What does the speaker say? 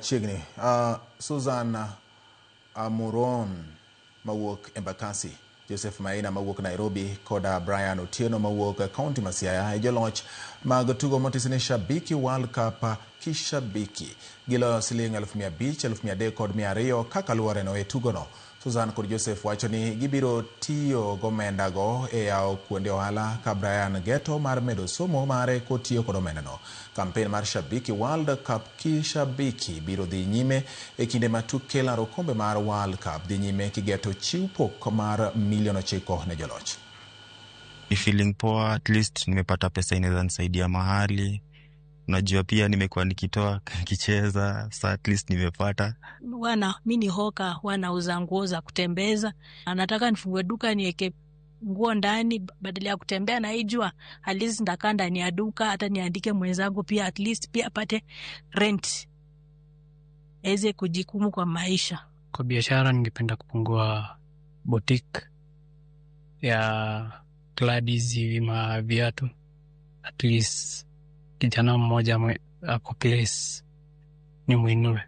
Chigni, Susan Amuron mawuok Embakasi, Joseph Maina mawuok Nairobi, koda Brian Otieno mawuok County Masiaya e joloch mag tugo motisne Shabiki World Cup kishabiki gilo siling 500,000, 300,000 kod 200 kaka luore no e tugono. Susan kod Joseph wacho ni gibiro tiyo gomenda go e yawo kuonde ohala ka Brian geto mar medo somo mare kotiyo kod omenda no. Kampen mar Shabiki World Cup kishabiki biro dhi nyime e kinde ma tuke laro kombe mar World Cup dhi nyime kigeto chiw pok mar $9,000,000 ne joloch. Ni feeling poa, at least nimepata pesa inaweza nisaidia mahali. Unajua pia nimekuwa nikitoa kicheza, so at least nimepata. Mimi hoka wanauza nguo za kutembeza. Anataka nifungue duka niweke nguo ndani badala ya kutembea na ijua. At least ndakaa ndani ya duka, hata niandike mwenzangu pia at least pia apate rent. Eze kujikumu kwa maisha. Kwa biashara ningependa kupungua boutique ya Gladys hivi viatu. At least kijana mmoja ako place ni muinue.